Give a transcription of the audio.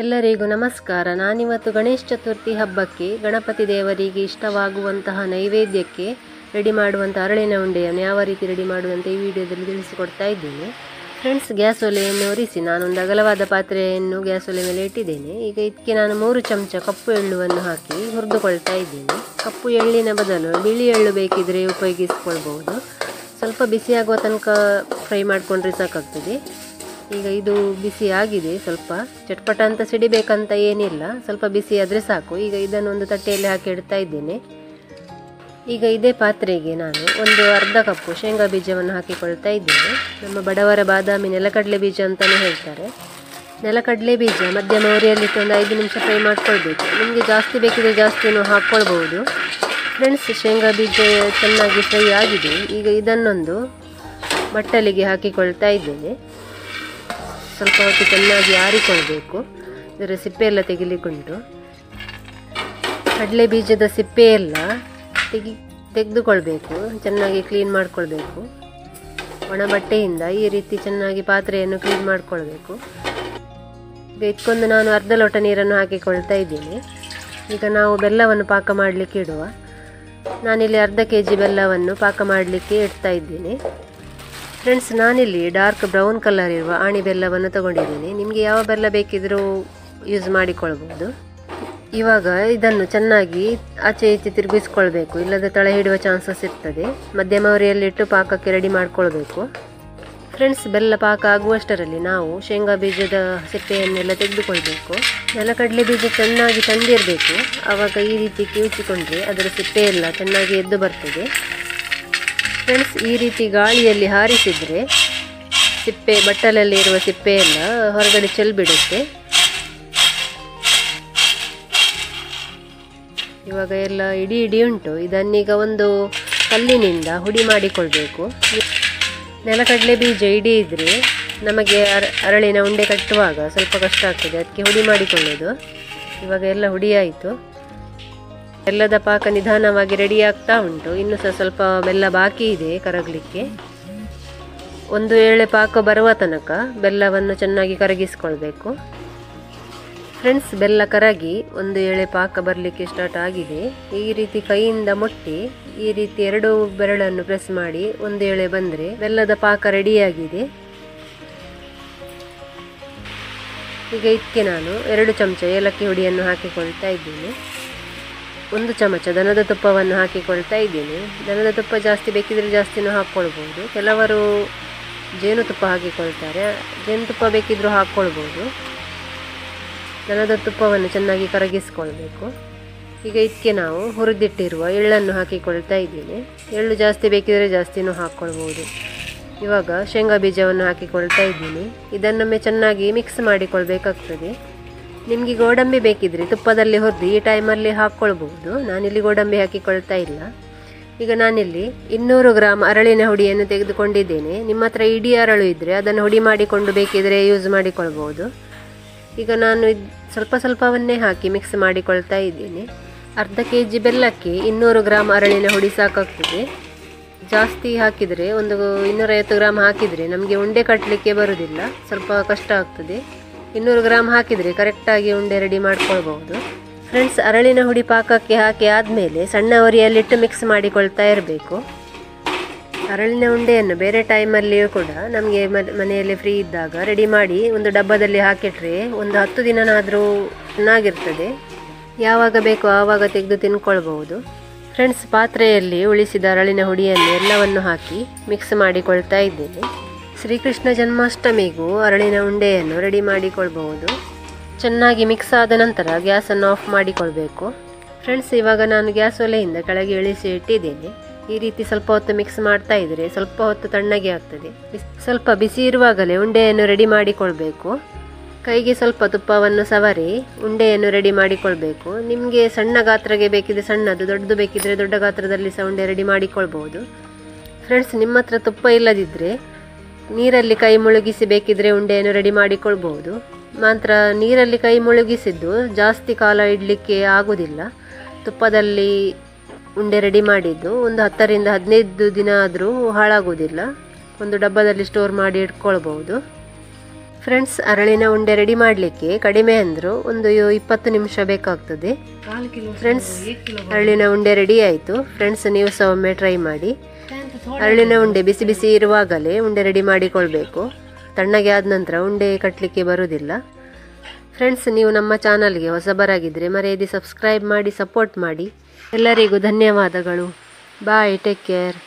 ಎಲ್ಲರಿಗೂ ನಮಸ್ಕಾರ. ನಾನಿವತ್ತು ಗಣೇಶ ಚತುರ್ಥಿ ಹಬ್ಬಕ್ಕೆ ಗಣಪತಿ ದೇವರಿಗೆ ಇಷ್ಟವಾಗುವಂತಹ ನೈವೇದ್ಯಕ್ಕೆ ರೆಡಿ ಮಾಡುವಂಥ ಅರಳಿನ ಉಂಡೆಯನ್ನು ಯಾವ ರೀತಿ ರೆಡಿ ಮಾಡುವಂತ ಈ ವಿಡಿಯೋದಲ್ಲಿ ತಿಳಿಸಿಕೊಡ್ತಾ ಇದ್ದೇನೆ. ಫ್ರೆಂಡ್ಸ್, ಗ್ಯಾಸ್ ಒಲೆಯನ್ನು ಒರೆಸಿ ನಾನೊಂದು ಅಗಲವಾದ ಪಾತ್ರೆಯನ್ನು ಗ್ಯಾಸ್ ಒಲೆ ಮೇಲೆ ಇಟ್ಟಿದ್ದೇನೆ. ಈಗ ಇದಕ್ಕೆ ನಾನು 3 ಚಮಚ ಕಪ್ಪು ಎಳ್ಳುವನ್ನು ಹಾಕಿ ಹುರಿದುಕೊಳ್ತಾ ಇದ್ದೇನೆ. ಕಪ್ಪು ಎಳ್ಳಿನ ಬದಲು ಬಿಳಿ ಎಳ್ಳು ಬೇಕಿದ್ರೆ ಉಪಯೋಗಿಸ್ಕೊಳ್ಬಹುದು. ಸ್ವಲ್ಪ ಬಿಸಿಯಾಗುವ ತನಕ ಫ್ರೈ ಮಾಡಿಕೊಂಡ್ರೆ ಸಾಕಾಗ್ತದೆ. ಈಗ ಇದು ಬಿಸಿ ಆಗಿದೆ, ಸ್ವಲ್ಪ ಚಟ್ಪಟ ಅಂತ ಸಿಡಿಬೇಕಂತ ಏನಿಲ್ಲ, ಸ್ವಲ್ಪ ಬಿಸಿ ಆದರೆ ಸಾಕು. ಈಗ ಇದನ್ನು ಒಂದು ತಟ್ಟೆಯಲ್ಲಿ ಹಾಕಿ ಇಡ್ತಾ ಇದ್ದೇನೆ. ಈಗ ಇದೇ ಪಾತ್ರೆಗೆ ನಾನು ಒಂದು ಅರ್ಧ ಕಪ್ಪು ಶೇಂಗಾ ಬೀಜವನ್ನು ಹಾಕಿಕೊಳ್ತಾ ಇದ್ದೇನೆ. ನಮ್ಮ ಬಡವರ ಬಾದಾಮಿ ನೆಲಕಡಲೆ ಬೀಜ ಅಂತಲೇ ಹೇಳ್ತಾರೆ. ನೆಲಕಡಲೆ ಬೀಜ ಮಧ್ಯಮ ಉರಿಯಲ್ಲಿಟ್ಟು ಒಂದು 5 ನಿಮಿಷ ಫ್ರೈ ಮಾಡ್ಕೊಳ್ಬೇಕು. ನಿಮಗೆ ಜಾಸ್ತಿ ಬೇಕಿದ್ರೆ ಜಾಸ್ತಿನೂ ಹಾಕ್ಕೊಳ್ಬಹುದು. ಫ್ರೆಂಡ್ಸ್, ಶೇಂಗಾ ಬೀಜ ಚೆನ್ನಾಗಿ ಫ್ರೈ ಆಗಿದೆ. ಈಗ ಇದನ್ನೊಂದು ಬಟ್ಟಲಿಗೆ ಹಾಕಿಕೊಳ್ತಾ ಇದ್ದೇನೆ. ಸ್ವಲ್ಪ ಹೊತ್ತು ಚೆನ್ನಾಗಿ ಆರಿಕೊಳ್ಬೇಕು. ಇದರ ಸಿಪ್ಪೆ ಎಲ್ಲ ತೆಗಿಲಿಕ್ಕುಂಟು. ಕಡಲೆ ಬೀಜದ ಸಿಪ್ಪೆ ಎಲ್ಲ ತೆಗೆದುಕೊಳ್ಬೇಕು. ಚೆನ್ನಾಗಿ ಕ್ಲೀನ್ ಮಾಡಿಕೊಳ್ಬೇಕು. ಒಣ ಬಟ್ಟೆಯಿಂದ ಈ ರೀತಿ ಚೆನ್ನಾಗಿ ಪಾತ್ರೆಯನ್ನು ಕ್ಲೀನ್ ಮಾಡಿಕೊಳ್ಬೇಕು. ಈಗ ಇದಕ್ಕೊಂದು ನಾನು ಅರ್ಧ ಲೋಟ ನೀರನ್ನು ಹಾಕಿಕೊಳ್ತಾ ಇದ್ದೀನಿ. ಈಗ ನಾವು ಬೆಲ್ಲವನ್ನು ಪಾಕ ಮಾಡಲಿಕ್ಕೆ ಇಡುವ. ನಾನಿಲ್ಲಿ ಅರ್ಧ kg ಬೆಲ್ಲವನ್ನು ಪಾಕ ಮಾಡಲಿಕ್ಕೆ ಇಡ್ತಾ ಇದ್ದೀನಿ. ಫ್ರೆಂಡ್ಸ್, ನಾನಿಲ್ಲಿ ಡಾರ್ಕ್ ಬ್ರೌನ್ ಕಲರ್ ಇರುವ ಆಣಿ ಬೆಲ್ಲವನ್ನು ತಗೊಂಡಿದ್ದೀನಿ. ನಿಮಗೆ ಯಾವ ಬೆಲ್ಲ ಬೇಕಿದ್ರೂ ಯೂಸ್ ಮಾಡಿಕೊಳ್ಬೋದು. ಇವಾಗ ಇದನ್ನು ಚೆನ್ನಾಗಿ ಆಚೆ ಈಚೆ ತಿರುಗಿಸ್ಕೊಳ್ಬೇಕು, ಇಲ್ಲದೆ ತಳ ಹಿಡುವ ಚಾನ್ಸಸ್ ಇರ್ತದೆ. ಮಧ್ಯಮ ಉರಿಯಲ್ಲಿಟ್ಟು ಪಾಕಕ್ಕೆ ರೆಡಿ ಮಾಡಿಕೊಳ್ಬೇಕು. ಫ್ರೆಂಡ್ಸ್, ಬೆಲ್ಲ ಪಾಕ ಆಗುವಷ್ಟರಲ್ಲಿ ನಾವು ಶೇಂಗಾ ಬೀಜದ ಸಿಪ್ಪೆಯನ್ನೆಲ್ಲ ತೆಗೆದುಕೊಳ್ಬೇಕು. ನೆಲಕಡಲೆ ಬೀಜ ಚೆನ್ನಾಗಿ ತಂದಿರಬೇಕು. ಆವಾಗ ಈ ರೀತಿ ಕಿವುಚಿಕೊಂಡ್ರೆ ಅದರ ಸಿಪ್ಪೆ ಎಲ್ಲ ಚೆನ್ನಾಗಿ ಎದ್ದು ಬರ್ತದೆ. ಫ್ರೆಂಡ್ಸ್, ಈ ರೀತಿ ಗಾಳಿಯಲ್ಲಿ ಹಾರಿಸಿದರೆ ಸಿಪ್ಪೆ, ಬಟ್ಟಲಲ್ಲಿ ಇರುವ ಸಿಪ್ಪೆ ಎಲ್ಲ ಹೊರಗಡೆ ಚೆಲ್ಬಿಡುತ್ತೆ. ಇವಾಗ ಎಲ್ಲ ಇಡಿ ಉಂಟು. ಇದನ್ನೀಗ ಒಂದು ಕಲ್ಲಿನಿಂದ ಹುಡಿ ಮಾಡಿಕೊಳ್ಬೇಕು. ನೆಲಕಡಲೆ ಬೀಜ ಇಡಿ ಇದ್ದರೆ ನಮಗೆ ಅರಳಿನ ಉಂಡೆ ಕಟ್ಟುವಾಗ ಸ್ವಲ್ಪ ಕಷ್ಟ ಆಗ್ತದೆ, ಅದಕ್ಕೆ ಹುಡಿ ಮಾಡಿಕೊಳ್ಳೋದು. ಇವಾಗ ಎಲ್ಲ ಹುಡಿ ಆಯಿತು. ಬೆಲ್ಲದ ಪಾಕ ನಿಧಾನವಾಗಿ ರೆಡಿ ಆಗ್ತಾ ಉಂಟು. ಇನ್ನೂ ಸ್ವಲ್ಪ ಬೆಲ್ಲ ಬಾಕಿ ಇದೆ ಕರಗಲಿಕ್ಕೆ. ಒಂದು ಏಳೆ ಪಾಕ ಬರುವ ತನಕ ಬೆಲ್ಲವನ್ನು ಚೆನ್ನಾಗಿ ಕರಗಿಸ್ಕೊಳ್ಬೇಕು. ಫ್ರೆಂಡ್ಸ್, ಬೆಲ್ಲ ಕರಗಿ ಒಂದು ಏಳೆ ಪಾಕ ಬರಲಿಕ್ಕೆ ಸ್ಟಾರ್ಟ್ ಆಗಿದೆ. ಈ ರೀತಿ ಕೈಯಿಂದ ಮುಟ್ಟಿ ಈ ರೀತಿ 2 ಬೆರಳನ್ನು ಪ್ರೆಸ್ ಮಾಡಿ ಒಂದು ಏಳೆ ಬಂದರೆ ಬೆಲ್ಲದ ಪಾಕ ರೆಡಿಯಾಗಿದೆ. ಈಗ ಇದಕ್ಕೆ ನಾನು 2 ಚಮಚ ಏಲಕ್ಕಿ ಹುಡಿಯನ್ನು ಹಾಕಿಕೊಳ್ತಾ ಇದ್ದೀನಿ. 1 ಚಮಚ ದನದ ತುಪ್ಪವನ್ನು ಹಾಕಿಕೊಳ್ತಾ ಇದ್ದೀನಿ. ದನದ ತುಪ್ಪ ಜಾಸ್ತಿ ಬೇಕಿದ್ರೆ ಜಾಸ್ತಿನೂ ಹಾಕ್ಕೊಳ್ಬೋದು. ಕೆಲವರು ಜೇನುತುಪ್ಪ ಹಾಕಿಕೊಳ್ತಾರೆ, ಜೇನುತುಪ್ಪ ಬೇಕಿದ್ರೂ ಹಾಕ್ಕೊಳ್ಬೋದು. ದನದ ತುಪ್ಪವನ್ನು ಚೆನ್ನಾಗಿ ಕರಗಿಸ್ಕೊಳ್ಬೇಕು. ಈಗ ಇದಕ್ಕೆ ನಾವು ಹುರಿದಿಟ್ಟಿರುವ ಎಳ್ಳನ್ನು ಹಾಕಿಕೊಳ್ತಾ ಇದ್ದೀನಿ. ಎಳ್ಳು ಜಾಸ್ತಿ ಬೇಕಿದ್ರೆ ಜಾಸ್ತಿನೂ ಹಾಕ್ಕೊಳ್ಬೋದು. ಇವಾಗ ಶೇಂಗಾ ಬೀಜವನ್ನು ಹಾಕಿಕೊಳ್ತಾ ಇದ್ದೀನಿ. ಇದನ್ನೊಮ್ಮೆ ಚೆನ್ನಾಗಿ ಮಿಕ್ಸ್ ಮಾಡಿಕೊಳ್ಬೇಕಾಗ್ತದೆ. ನಿಮಗೆ ಗೋಡಂಬಿ ಬೇಕಿದ್ರೆ ತುಪ್ಪದಲ್ಲಿ ಹುರಿದು ಈ ಟೈಮಲ್ಲಿ ಹಾಕ್ಕೊಳ್ಬಹುದು. ನಾನಿಲ್ಲಿ ಗೋಡಂಬಿ ಹಾಕಿಕೊಳ್ತಾ ಇಲ್ಲ. ಈಗ ನಾನಿಲ್ಲಿ 200 ಗ್ರಾಮ್ ಅರಳಿನ ಹುಡಿಯನ್ನು ತೆಗೆದುಕೊಂಡಿದ್ದೇನೆ. ನಿಮ್ಮ ಹತ್ರ ಇಡೀ ಅರಳು ಇದ್ದರೆ ಅದನ್ನು ಹುಡಿ ಮಾಡಿಕೊಂಡು ಬೇಕಿದ್ರೆ ಯೂಸ್ ಮಾಡಿಕೊಳ್ಬಹುದು. ಈಗ ನಾನು ಸ್ವಲ್ಪವನ್ನೇ ಹಾಕಿ ಮಿಕ್ಸ್ ಮಾಡಿಕೊಳ್ತಾ ಇದ್ದೀನಿ. ಅರ್ಧ kg ಬೆಲ್ಲಕ್ಕೆ 200 ಗ್ರಾಮ್ ಅರಳಿನ ಹುಡಿ ಸಾಕಾಗ್ತದೆ. ಜಾಸ್ತಿ ಹಾಕಿದರೆ ಒಂದು 250 ಗ್ರಾಮ್ ಹಾಕಿದರೆ ನಮಗೆ ಉಂಡೆ ಕಟ್ಟಲಿಕ್ಕೆ ಬರೋದಿಲ್ಲ, ಸ್ವಲ್ಪ ಕಷ್ಟ ಆಗ್ತದೆ. 200 ಗ್ರಾಮ್ ಹಾಕಿದರೆ ಕರೆಕ್ಟಾಗಿ ಉಂಡೆ ರೆಡಿ ಮಾಡ್ಕೊಳ್ಬಹುದು. ಫ್ರೆಂಡ್ಸ್, ಅರಳಿನ ಹುಡಿ ಪಾಕಕ್ಕೆ ಹಾಕಿ ಆದಮೇಲೆ ಸಣ್ಣ ಉರಿಯಲ್ಲಿಟ್ಟು ಮಿಕ್ಸ್ ಮಾಡಿಕೊಳ್ತಾ ಇರಬೇಕು. ಅರಳಿನ ಉಂಡೆಯನ್ನು ಬೇರೆ ಟೈಮಲ್ಲಿಯೂ ಕೂಡ ನಮಗೆ ಮನೆಯಲ್ಲಿ ಫ್ರೀ ಇದ್ದಾಗ ರೆಡಿ ಮಾಡಿ ಒಂದು ಡಬ್ಬದಲ್ಲಿ ಹಾಕಿಟ್ರೆ ಒಂದು 10 ದಿನನಾದರೂ ಚೆನ್ನಾಗಿರ್ತದೆ. ಯಾವಾಗ ಬೇಕೋ ಆವಾಗ ತೆಗೆದು ತಿನ್ಕೊಳ್ಬಹುದು. ಫ್ರೆಂಡ್ಸ್, ಪಾತ್ರೆಯಲ್ಲಿ ಉಳಿಸಿದ ಅರಳಿನ ಹುಡಿಯನ್ನು ಎಲ್ಲವನ್ನು ಹಾಕಿ ಮಿಕ್ಸ್ ಮಾಡಿಕೊಳ್ತಾ ಇದ್ದೇನೆ. ಶ್ರೀಕೃಷ್ಣ ಜನ್ಮಾಷ್ಟಮಿಗೂ ಅರಳಿನ ಉಂಡೆಯನ್ನು ರೆಡಿ ಮಾಡಿಕೊಳ್ಬಹುದು. ಚೆನ್ನಾಗಿ ಮಿಕ್ಸ್ ಆದ ನಂತರ ಗ್ಯಾಸನ್ನು ಆಫ್ ಮಾಡಿಕೊಳ್ಬೇಕು. ಫ್ರೆಂಡ್ಸ್, ಇವಾಗ ನಾನು ಗ್ಯಾಸ್ ಒಲೆಯಿಂದ ಕೆಳಗೆ ಇಳಿಸಿ ಇಟ್ಟಿದ್ದೇನೆ. ಈ ರೀತಿ ಸ್ವಲ್ಪ ಹೊತ್ತು ಮಿಕ್ಸ್ ಮಾಡ್ತಾ ಇದ್ದರೆ ಸ್ವಲ್ಪ ಹೊತ್ತು ತಣ್ಣಗೆ ಆಗ್ತದೆ. ಸ್ವಲ್ಪ ಬಿಸಿ ಇರುವಾಗಲೇ ಉಂಡೆಯನ್ನು ರೆಡಿ ಮಾಡಿಕೊಳ್ಬೇಕು. ಕೈಗೆ ಸ್ವಲ್ಪ ತುಪ್ಪವನ್ನು ಸವರಿ ಉಂಡೆಯನ್ನು ರೆಡಿ ಮಾಡಿಕೊಳ್ಬೇಕು. ನಿಮಗೆ ಸಣ್ಣ ಗಾತ್ರಗೆ ಬೇಕಿದ್ರೆ ಸಣ್ಣದು, ದೊಡ್ಡದು ಬೇಕಿದ್ರೆ ದೊಡ್ಡ ಗಾತ್ರದಲ್ಲಿ ಸಹ ಉಂಡೆ ರೆಡಿ ಮಾಡಿಕೊಳ್ಬಹುದು. ಫ್ರೆಂಡ್ಸ್, ನಿಮ್ಮ ಹತ್ರ ತುಪ್ಪ ಇಲ್ಲದಿದ್ದರೆ ನೀರಲ್ಲಿ ಕೈ ಮುಳುಗಿಸಿ ಬೇಕಿದ್ರೆ ಉಂಡೆಯನ್ನು ರೆಡಿ ಮಾಡಿಕೊಳ್ಬಹುದು. ಮಾತ್ರ ನೀರಲ್ಲಿ ಕೈ ಮುಳುಗಿಸಿದ್ದು ಜಾಸ್ತಿ ಕಾಲ ಇಡಲಿಕ್ಕೆ ಆಗುವುದಿಲ್ಲ. ತುಪ್ಪದಲ್ಲಿ ಉಂಡೆ ರೆಡಿ ಮಾಡಿದ್ದು ಒಂದು 10 ರಿಂದ 15 ದಿನ ಆದರೂ ಹಾಳಾಗುವುದಿಲ್ಲ. ಒಂದು ಡಬ್ಬದಲ್ಲಿ ಸ್ಟೋರ್ ಮಾಡಿ ಇಟ್ಕೊಳ್ಬಹುದು. ಫ್ರೆಂಡ್ಸ್, ಅರಳಿನ ಉಂಡೆ ರೆಡಿ ಮಾಡಲಿಕ್ಕೆ ಕಡಿಮೆ ಅಂದರೂ ಒಂದು 20 ನಿಮಿಷ ಬೇಕಾಗ್ತದೆ. ಫ್ರೆಂಡ್ಸ್, ಅರಳಿನ ಉಂಡೆ ರೆಡಿ ಆಯಿತು. ಫ್ರೆಂಡ್ಸ್, ನೀವು ಸಹ ಒಮ್ಮೆ ಟ್ರೈ ಮಾಡಿ. ಅರಳಿನ ಉಂಡೆ ಬಿಸಿ ಬಿಸಿ ಇರುವಾಗಲೇ ಉಂಡೆ ರೆಡಿ ಮಾಡಿಕೊಳ್ಬೇಕು. ತಣ್ಣಗೆ ಆದ ನಂತರ ಉಂಡೆ ಕಟ್ಟಲಿಕ್ಕೆ ಬರುವುದಿಲ್ಲ. ಫ್ರೆಂಡ್ಸ್, ನೀವು ನಮ್ಮ ಚಾನಲ್ಗೆ ಹೊಸಬರಾಗಿದ್ದರೆ ಮರೆಯದೆ ಸಬ್ಸ್ಕ್ರೈಬ್ ಮಾಡಿ ಸಪೋರ್ಟ್ ಮಾಡಿ. ಎಲ್ಲರಿಗೂ ಧನ್ಯವಾದಗಳು. ಬಾಯ್, ಟೇಕ್ ಕೇರ್.